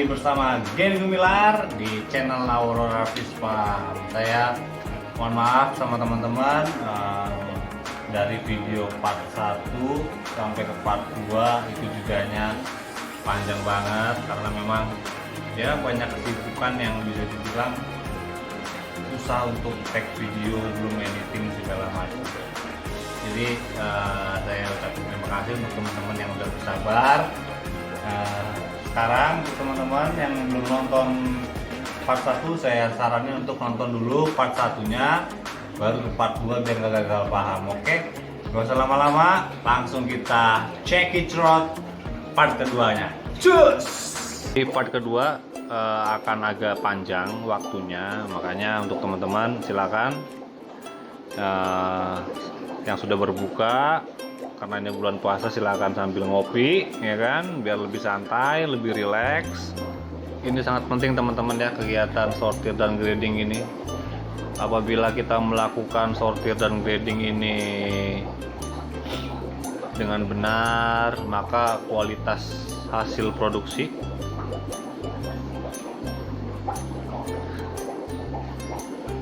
lagi bersama Gary Gumilar di channel Aurora Fish Farm. Saya mohon maaf sama teman-teman dari video part 1 sampai ke part 2 itu judanya panjang banget karena memang ya banyak kesibukan yang bisa dibilang susah untuk tag video, belum editing segala macam. Jadi saya ucapkan terima kasih untuk teman-teman yang udah bersabar. Sekarang untuk teman-teman yang belum nonton part 1, saya saranin untuk nonton dulu part 1-nya, baru ke part 2 biar gak gagal paham. Oke, gak usah lama-lama, langsung kita check it out part keduanya. Cus! Di part kedua akan agak panjang waktunya, makanya untuk teman-teman silakan yang sudah berbuka, karena ini bulan puasa, silakan sambil ngopi ya kan, biar lebih santai, lebih rileks. Ini sangat penting teman-teman ya, kegiatan sortir dan grading ini. Apabila kita melakukan sortir dan grading ini dengan benar, maka kualitas hasil produksi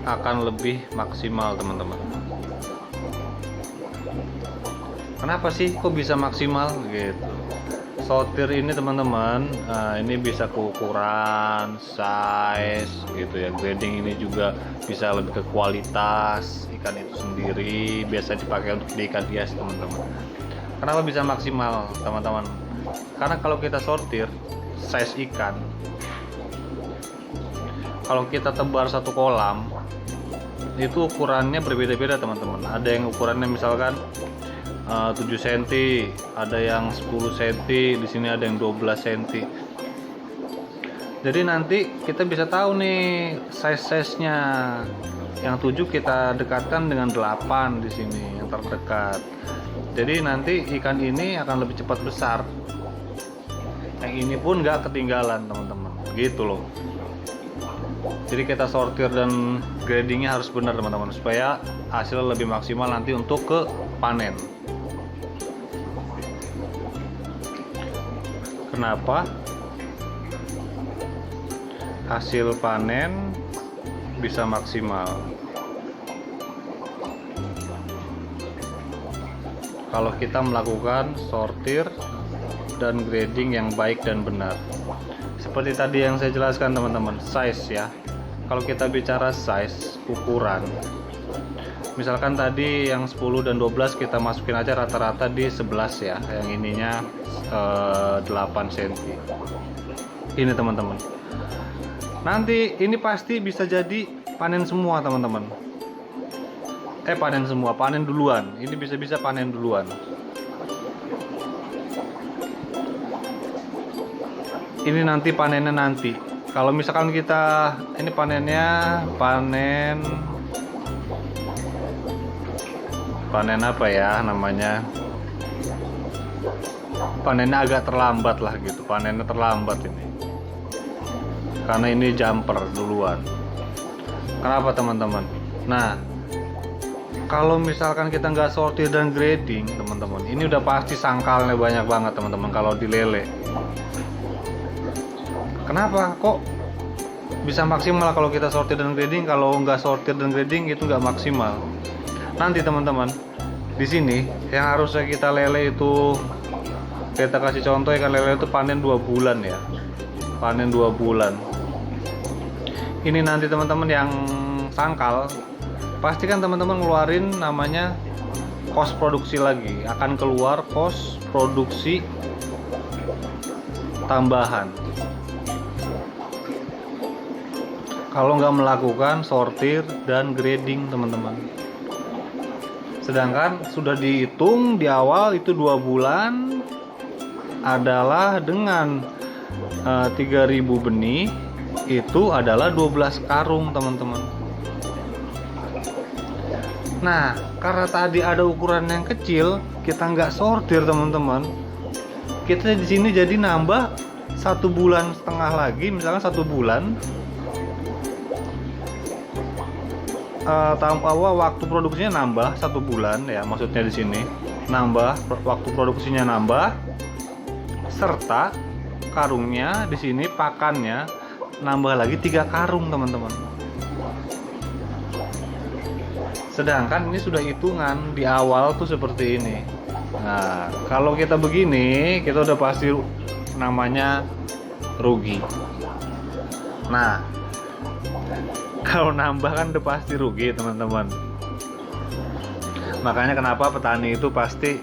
akan lebih maksimal teman-teman. Kenapa sih kok bisa maksimal gitu? Sortir ini teman-teman, ini bisa keukuran, size gitu ya. Grading ini juga bisa lebih ke kualitas ikan itu sendiri, biasa dipakai untuk di ikan hias teman-teman. Kenapa bisa maksimal teman-teman? Karena kalau kita sortir size ikan, kalau kita tebar satu kolam itu ukurannya berbeda-beda teman-teman. Ada yang ukurannya misalkan 7 cm, ada yang 10 cm, di sini ada yang 12 cm. Jadi nanti kita bisa tahu nih size-nya. Yang 7 kita dekatkan dengan 8 di sini yang terdekat. Jadi nanti ikan ini akan lebih cepat besar. Yang ini pun nggak ketinggalan teman-teman. Gitu loh. Jadi kita sortir dan gradingnya harus benar teman-teman, supaya hasil lebih maksimal nanti untuk ke panen. Kenapa? Hasil panen bisa maksimal kalau kita melakukan sortir dan grading yang baik dan benar. Seperti tadi yang saya jelaskan teman-teman, size ya. Kalau kita bicara size, ukuran, misalkan tadi yang 10 dan 12 kita masukin aja rata-rata di 11 ya, yang ininya 8 cm. Ini teman-teman, nanti ini pasti bisa jadi panen semua teman-teman. Panen semua, panen duluan. Ini bisa-bisa panen duluan. Ini nanti panennya nanti. Kalau misalkan kita ini panennya panen apa ya namanya, panennya agak terlambat lah gitu, panennya terlambat ini karena ini jumper duluan. Kenapa teman-teman? Nah, kalau misalkan kita nggak sortir dan grading teman-teman, ini udah pasti sangkalnya banyak banget teman-teman kalau di lele. Kenapa kok bisa maksimal kalau kita sortir dan grading? Kalau nggak sortir dan grading itu nggak maksimal. Nanti teman-teman, di sini yang harusnya kita lele itu, kita kasih contoh ikan lele itu panen 2 bulan ya, panen 2 bulan. Ini nanti teman-teman yang sangkal, pastikan teman-teman ngeluarin namanya kos produksi lagi, akan keluar kos produksi tambahan kalau nggak melakukan sortir dan grading teman-teman. Sedangkan sudah dihitung di awal itu 2 bulan adalah dengan 3000 benih, itu adalah 12 karung teman-teman. Nah, karena tadi ada ukuran yang kecil, kita nggak sortir teman-teman, kita di sini jadi nambah 1,5 bulan lagi, misalkan 1 bulan. Waktu produksinya nambah 1 bulan ya, maksudnya di sini nambah waktu produksinya nambah, serta karungnya di sini pakannya nambah lagi 3 karung teman-teman. Sedangkan ini sudah hitungan di awal tuh seperti ini. Nah, kalau kita begini, kita udah pasti namanya rugi. Nah, kalau nambah kan udah pasti rugi teman-teman. Makanya kenapa petani itu pasti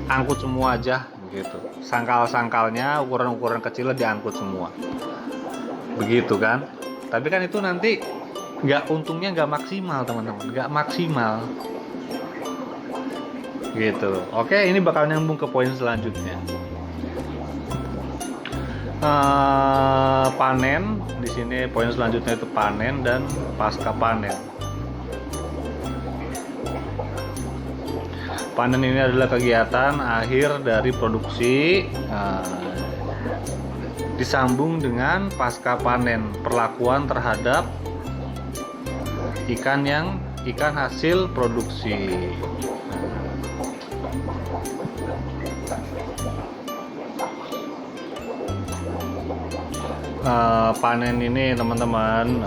angkut semua aja gitu. Sangkal-sangkalnya ukuran-ukuran kecil diangkut semua. Begitu kan? Tapi kan itu nanti untungnya nggak maksimal teman-teman, nggak maksimal. Gitu. Oke, ini bakal nyambung ke poin selanjutnya. Panen di sini poin selanjutnya itu panen dan pasca panen. Panen ini adalah kegiatan akhir dari produksi, disambung dengan pasca panen, perlakuan terhadap ikan hasil produksi. Panen ini teman-teman,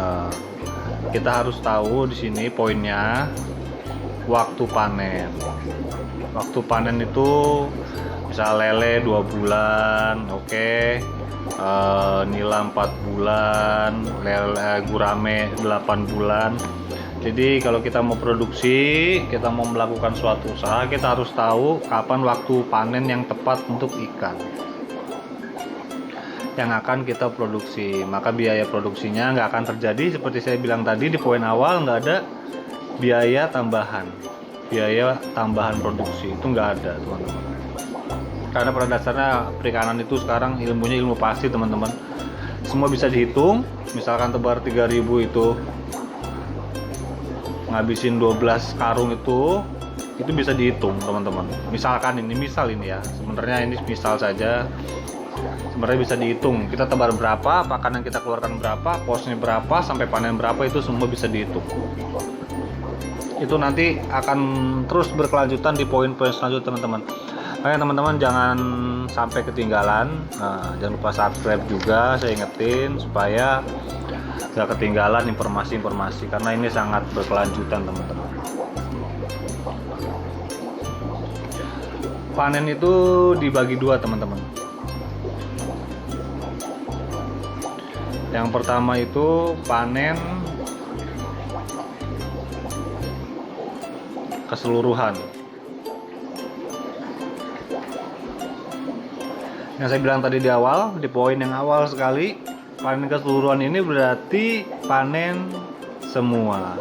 kita harus tahu di sini poinnya waktu panen. Waktu panen itu misal lele 2 bulan, oke. Nila 4 bulan, lele gurame 8 bulan. Jadi kalau kita mau produksi, kita mau melakukan suatu usaha, kita harus tahu kapan waktu panen yang tepat untuk ikan yang akan kita produksi. Maka biaya produksinya nggak akan terjadi seperti saya bilang tadi di poin awal, nggak ada biaya tambahan produksi itu nggak ada teman-teman. Karena pada dasarnya perikanan itu sekarang ilmunya ilmu pasti teman-teman, semua bisa dihitung. Misalkan tebar 3000 itu ngabisin 12 karung itu bisa dihitung teman-teman. Misalkan ini ya, sebenarnya ini misal saja, sebenarnya bisa dihitung kita tebar berapa, pakan yang kita keluarkan berapa, posnya berapa, sampai panen berapa, itu semua bisa dihitung. Itu nanti akan terus berkelanjutan di poin-poin selanjutnya teman-teman. Makanya teman-teman jangan sampai ketinggalan. Jangan lupa subscribe juga, saya ingetin supaya gak ketinggalan informasi-informasi, karena ini sangat berkelanjutan teman-teman. Panen itu dibagi 2 teman-teman. Yang pertama itu panen keseluruhan. Yang saya bilang tadi di awal, di poin yang awal sekali, panen keseluruhan ini berarti panen semua,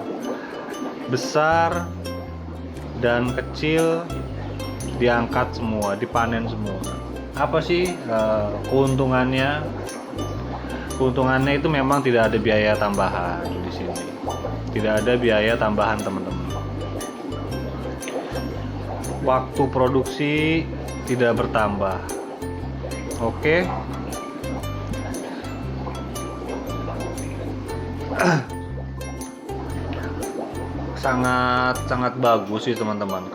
besar dan kecil diangkat semua, dipanen semua. Apa sih keuntungannya? Keuntungannya itu memang tidak ada biaya tambahan di sini. Tidak ada biaya tambahan teman-teman. Waktu produksi tidak bertambah. Oke. Sangat bagus sih teman-teman.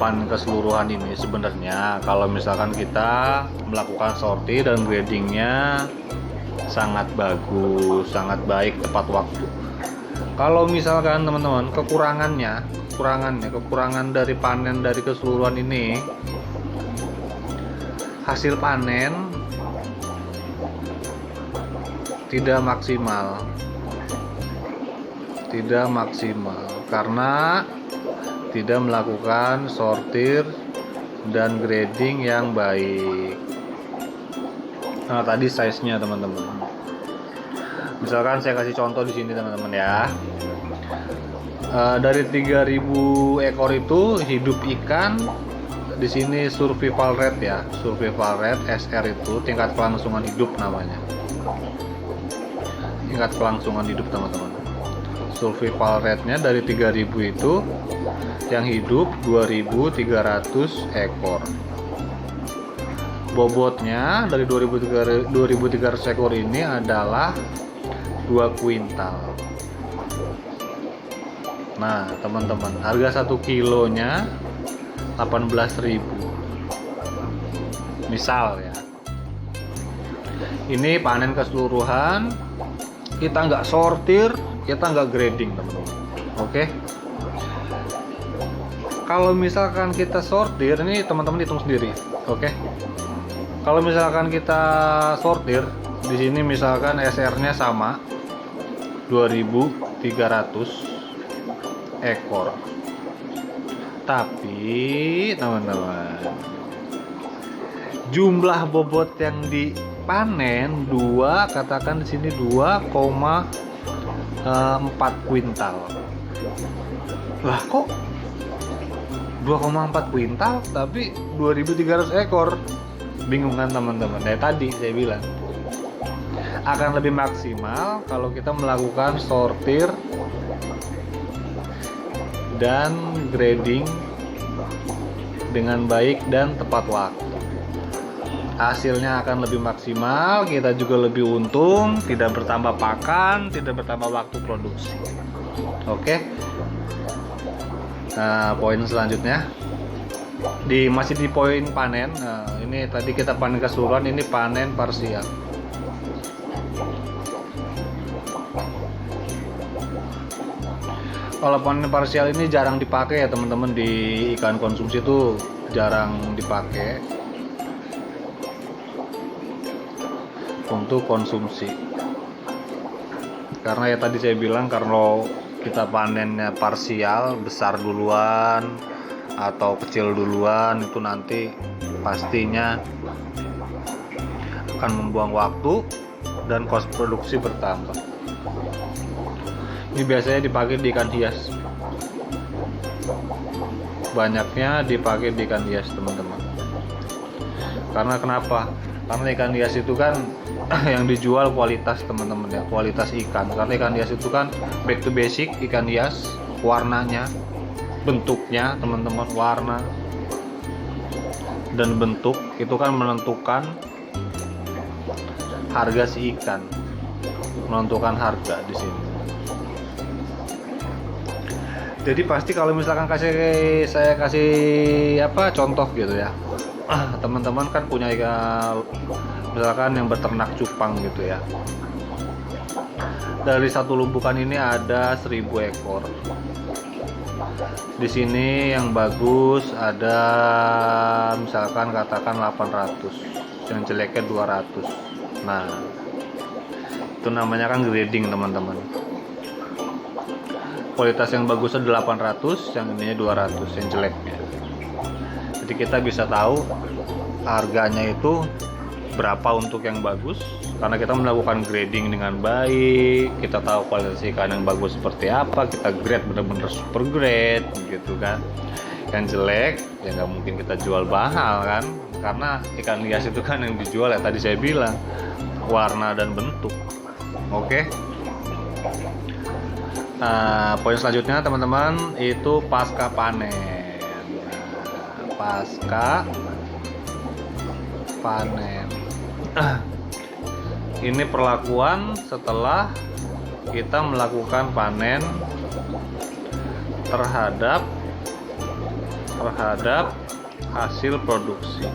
Panen keseluruhan ini sebenarnya kalau misalkan kita melakukan sortir dan gradingnya sangat bagus, sangat baik, tepat waktu. Kalau misalkan teman-teman kekurangan dari panen dari keseluruhan ini, hasil panen tidak maksimal karena tidak melakukan sortir dan grading yang baik. Nah, tadi size-nya teman-teman. Misalkan saya kasih contoh di sini teman-teman ya. Dari 3000 ekor itu hidup ikan di sini survival rate ya. Survival rate SR itu tingkat kelangsungan hidup namanya. Tingkat kelangsungan hidup teman-teman. Survival rate-nya dari 3000 itu yang hidup 2300 ekor. Bobotnya dari 2300 ekor ini adalah 2 kuintal. Nah teman-teman, harga 1 kilonya 18.000 misal ya. Ini panen keseluruhan, kita nggak sortir, kita nggak grading teman-teman. Oke. Kalau misalkan kita sortir, ini teman-teman hitung sendiri. Oke. Kalau misalkan kita sortir, di sini misalkan SR-nya sama 2.300 ekor. Tapi teman-teman, jumlah bobot yang dipanen katakan di sini 2,4 kuintal. Lah kok 2,4 kuintal tapi 2.300 ekor? Bingung kan teman-teman? Tadi saya bilang akan lebih maksimal kalau kita melakukan sortir dan grading dengan baik dan tepat waktu. Hasilnya akan lebih maksimal, kita juga lebih untung, tidak bertambah pakan, tidak bertambah waktu produksi. Oke. Nah, poin selanjutnya masih di poin panen. Nah, ini tadi kita panen keseluruhan, ini panen parsial. Kalau panen parsial ini jarang dipakai ya teman-teman, di ikan konsumsi itu jarang dipakai untuk konsumsi. Karena ya tadi saya bilang, kalau kita panennya parsial, besar duluan atau kecil duluan, itu nanti pastinya akan membuang waktu dan kos produksi bertambah. Ini biasanya dipakai di ikan hias, banyaknya dipakai di ikan hias teman-teman. Karena kenapa? Karena ikan hias itu kan yang dijual kualitas teman-teman ya, kualitas ikan. Karena ikan hias itu kan back to basic, ikan hias, warnanya, bentuknya teman-teman, warna dan bentuk itu kan menentukan harga si ikan, menentukan harga di sini. Jadi pasti kalau misalkan saya kasih contoh gitu ya, teman-teman kan punya misalkan yang beternak cupang gitu ya. Dari satu lumpukan ini ada 1.000 ekor. Di sini yang bagus ada misalkan katakan 800, yang jeleknya 200. Nah, itu namanya kan grading teman-teman. Kualitas yang bagusnya 800, yang ininya 200, yang jeleknya. Jadi kita bisa tahu harganya itu berapa untuk yang bagus, karena kita melakukan grading dengan baik. Kita tahu kualitas ikan yang bagus seperti apa, kita grade bener-bener super grade gitu kan. Yang jelek ya nggak mungkin kita jual mahal kan, karena ikan hias itu kan yang dijual ya tadi saya bilang warna dan bentuk. Oke. Nah, poin selanjutnya teman-teman itu pasca panen. Pasca panen. Ini perlakuan setelah kita melakukan panen terhadap hasil produksi.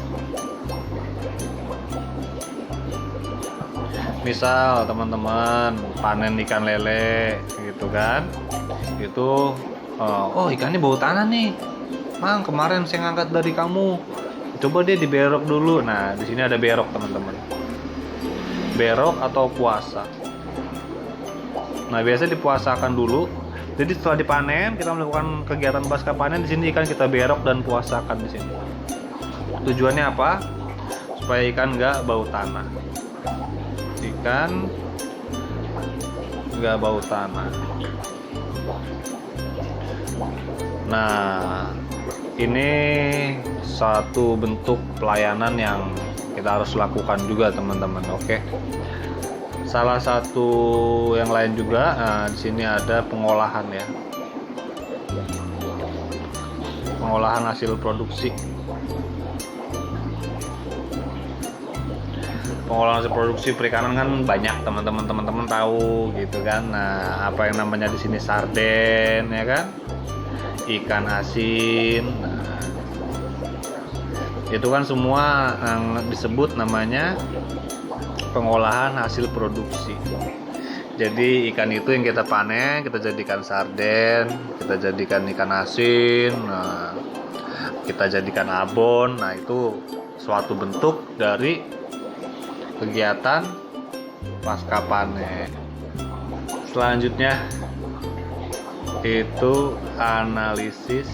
Misal teman-teman panen ikan lele gitu kan, itu ikannya bau tanah nih, Mang, kemarin saya ngangkat dari kamu, coba dia diberok dulu. Nah, di sini ada berok teman-teman, berok atau puasa. Nah, biasanya dipuasakan dulu. Jadi setelah dipanen kita melakukan kegiatan pasca panen, di sini ikan kita berok dan puasakan di sini. Tujuannya apa? Supaya ikan nggak bau tanah. Ikan nggak bau tanah. Nah, ini satu bentuk pelayanan yang kita harus lakukan juga teman-teman. Oke. Salah satu yang lain juga, di sini ada pengolahan ya, pengolahan hasil produksi. Pengolahan hasil produksi perikanan kan banyak teman-teman tahu gitu kan. Nah, apa yang namanya di sini sarden ya kan, ikan asin. Nah, itu kan semua yang disebut namanya pengolahan hasil produksi. Jadi ikan itu yang kita panen, kita jadikan sarden, kita jadikan ikan asin, kita jadikan abon. Nah, itu suatu bentuk dari kegiatan pasca panen. Selanjutnya itu analisis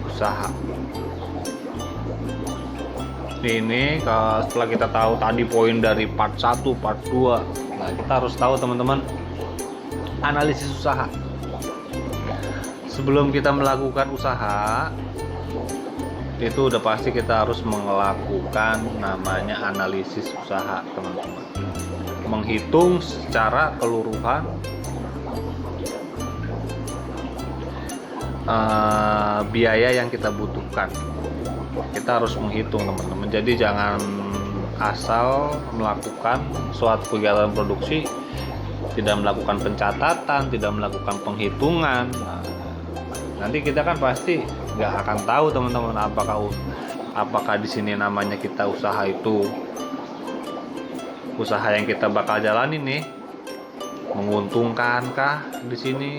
usaha. Ini setelah kita tahu tadi poin dari part 1, part 2, nah kita harus tahu teman-teman analisis usaha. Sebelum kita melakukan usaha itu udah pasti kita harus melakukan namanya analisis usaha, teman-teman. Menghitung secara keseluruhan biaya yang kita butuhkan. Kita harus menghitung, teman-teman. Jadi jangan asal melakukan suatu kegiatan produksi tidak melakukan pencatatan, tidak melakukan penghitungan. Nah, nanti kita kan pasti nggak akan tahu, teman-teman, apakah di sini namanya kita usaha itu usaha yang kita bakal jalani nih menguntungkankah di sini.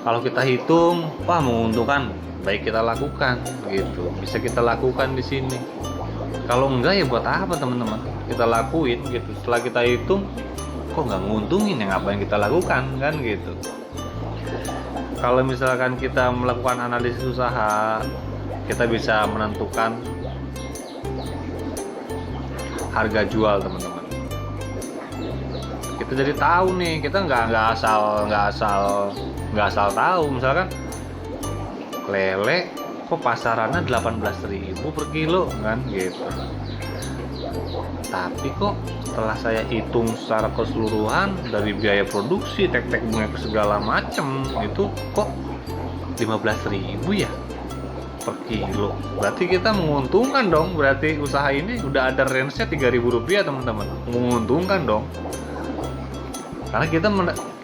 Kalau kita hitung, wah menguntungkan, baik kita lakukan gitu. Bisa kita lakukan di sini. Kalau enggak ya buat apa, teman-teman? Kita lakuin gitu. Setelah kita hitung, kok nggak nguntungin, yang apa yang kita lakukan kan gitu. Kalau misalkan kita melakukan analisis usaha, kita bisa menentukan harga jual, teman-teman. Kita jadi tahu nih, kita nggak asal tahu. Misalkan lele kok pasarannya 18.000 per kilo kan gitu, tapi kok setelah saya hitung secara keseluruhan dari biaya produksi, tek-tek bunga segala macem, itu kok 15.000 ya per kilo. Berarti kita menguntungkan dong. Berarti usaha ini udah ada range-nya 3.000 rupiah, teman-teman. Menguntungkan dong, karena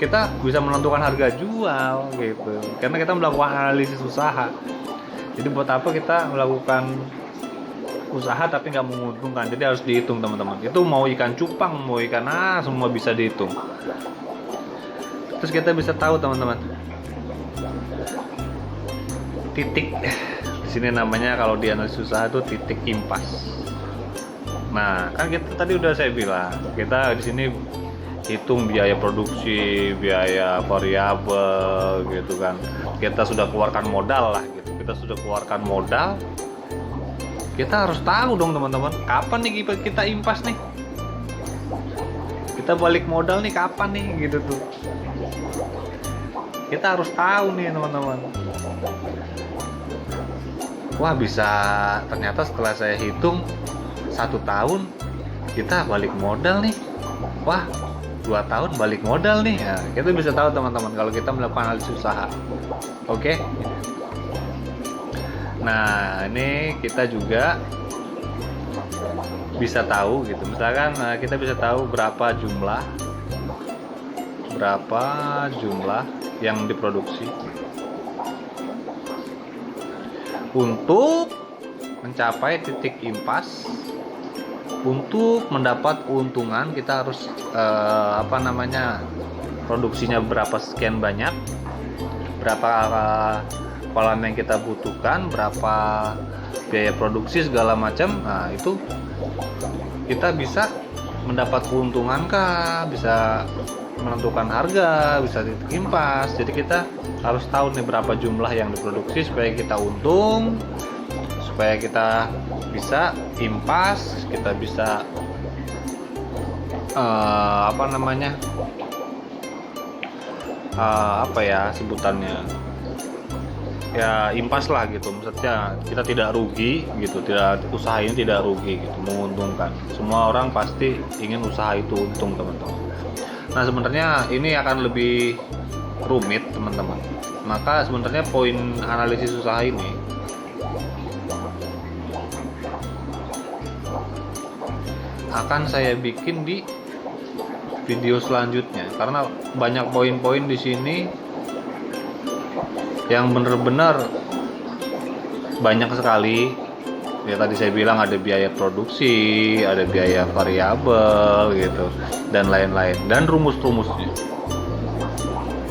kita bisa menentukan harga jual gitu, karena kita melakukan analisis usaha. Jadi buat apa kita melakukan usaha tapi nggak menguntungkan? Jadi harus dihitung, teman-teman. Itu mau ikan cupang, mau ikan semua bisa dihitung. Terus kita bisa tahu, teman-teman, titik di sini namanya kalau di analisis usaha itu titik impas. Nah, kan kita tadi udah saya bilang, kita di sini hitung biaya produksi, biaya variabel gitu kan. Kita sudah keluarkan modal lah gitu. Kita sudah keluarkan modal. Kita harus tahu dong, teman-teman, kapan nih kita impas nih. Kita balik modal nih kapan nih gitu tuh. Kita harus tahu nih, teman-teman. Wah, bisa ternyata setelah saya hitung 1 tahun kita balik modal nih. Wah, 2 tahun balik modal nih. Nah, kita bisa tahu, teman-teman, kalau kita melakukan analisis usaha. Oke. Nah, ini kita juga bisa tahu gitu. Misalkan kita bisa tahu berapa jumlah yang diproduksi. Untuk mencapai titik impas, untuk mendapat keuntungan, kita harus produksinya berapa sekian banyak, berapa kolam yang kita butuhkan, berapa biaya produksi segala macam. Nah, itu kita bisa mendapat keuntungan kah, bisa menentukan harga, bisa titik impas. Jadi kita harus tahu nih berapa jumlah yang diproduksi supaya kita untung, supaya kita bisa impas, kita bisa sebutannya ya impas lah gitu. Maksudnya kita tidak rugi gitu, usaha ini tidak rugi gitu, menguntungkan. Semua orang pasti ingin usaha itu untung, teman-teman. Nah, sebenarnya ini akan lebih rumit, teman-teman. Maka sebenarnya poin analisis usaha ini akan saya bikin di video selanjutnya, karena banyak poin-poin di sini yang benar-benar banyak sekali. Ya tadi saya bilang ada biaya produksi, ada biaya variabel gitu, dan lain-lain, dan rumus-rumusnya.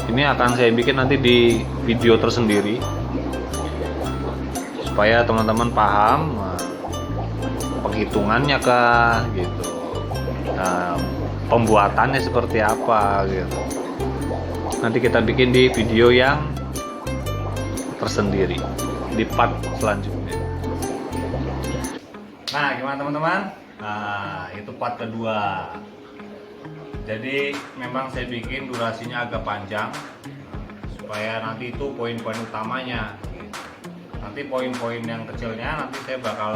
Ini akan saya bikin nanti di video tersendiri supaya teman-teman paham penghitungannya kah gitu, pembuatannya seperti apa gitu. Nanti kita bikin di video yang tersendiri di part selanjutnya. Nah, gimana teman-teman? Nah, itu part kedua. Jadi memang saya bikin durasinya agak panjang supaya nanti itu poin-poin utamanya. Nanti poin-poin yang kecilnya nanti saya bakal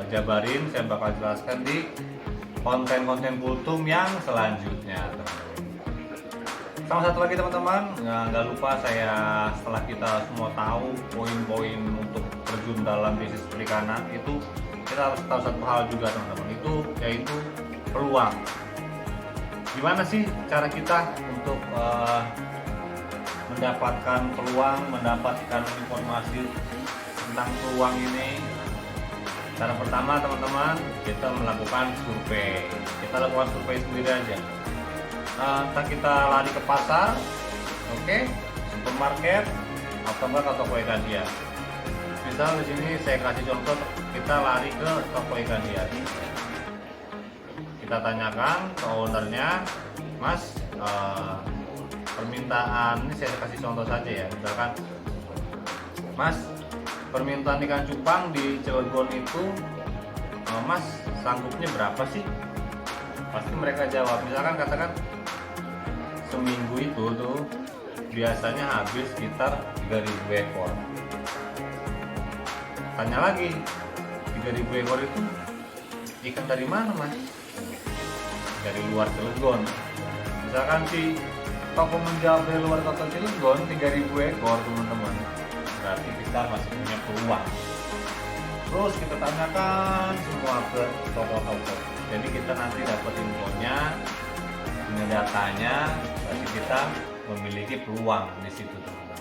jabarin, saya bakal jelaskan di konten-konten kultum yang selanjutnya, teman-teman. Sama satu lagi teman-teman, nggak lupa saya, setelah kita semua tahu poin-poin untuk terjun dalam bisnis perikanan itu, kita harus tahu satu hal juga teman-teman, itu yaitu peluang. Gimana sih cara kita untuk mendapatkan peluang, mendapatkan informasi tentang peluang ini? Cara pertama teman-teman, kita melakukan survei. Kita lakukan survei sendiri aja. Entah kita lari ke pasar, oke, supermarket, atau enggak ke toko ikan hias. Misal di sini saya kasih contoh, kita lari ke toko ikan hias. Kita tanyakan ke ownernya, Mas, permintaan, ini saya kasih contoh saja ya, misalkan, Mas, permintaan ikan cupang di Cilegon itu, Mas, sanggupnya berapa sih? Pasti mereka jawab, misalkan katakan seminggu itu tuh biasanya habis sekitar 3.000 ekor. Tanya lagi, 3.000 ekor itu ikan dari mana, Mas? Dari luar Cilegon. Misalkan si toko menjawab dari luar kota Cilegon 3.000 ekor, teman-teman, berarti kita masih punya peluang. Terus kita tanyakan semua ke toko-toko, jadi kita nanti dapat infonya, punya datanya, berarti kita memiliki peluang di situ, teman-teman.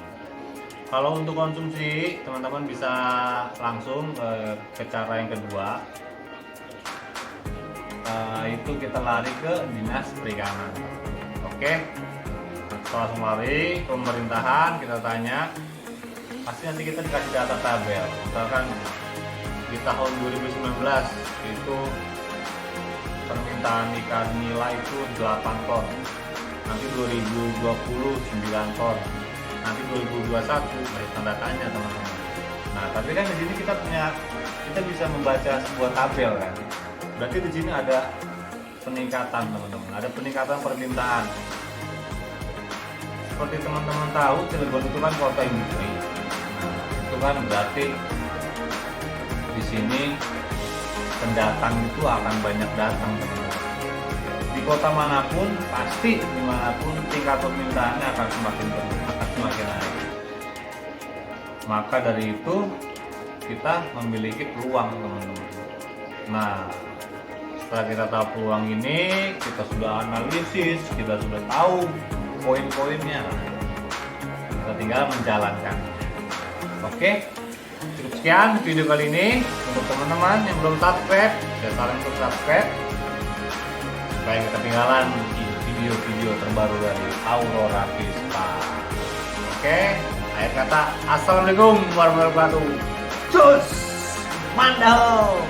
Kalau untuk konsumsi, teman-teman bisa langsung ke cara yang kedua, itu kita lari ke dinas perikanan. Oke, setelah lari ke pemerintahan, kita tanya, pasti nanti kita dikasih data tabel. Misalkan di tahun 2019 itu permintaan ikan nila itu 8 ton, nanti 2020 9 ton, nanti 2021 dari tanda tanya, teman-teman. Nah, tapi kan di sini kita bisa membaca sebuah tabel kan. Berarti di sini ada peningkatan, teman-teman, ada peningkatan permintaan. Seperti teman-teman tahu, Cilegon itu kan kota industri. Nah, itu kan berarti di sini pendatang itu akan banyak datang, teman-teman. Di kota manapun, pasti dimanapun tingkat permintaannya akan semakin naik. Maka dari itu kita memiliki peluang, teman-teman. Nah, setelah kita tahu peluang ini, kita sudah analisis, kita sudah tahu poin-poinnya, kita tinggal menjalankan. Oke, cukup sekian video kali ini. Untuk teman-teman yang belum subscribe, saya saran untuk subscribe supaya nggak ketinggalan video-video terbaru dari Aurora Fispa. Oke, akhir kata, assalamualaikum warahmatullahi wabarakatuh. Cus, mandau.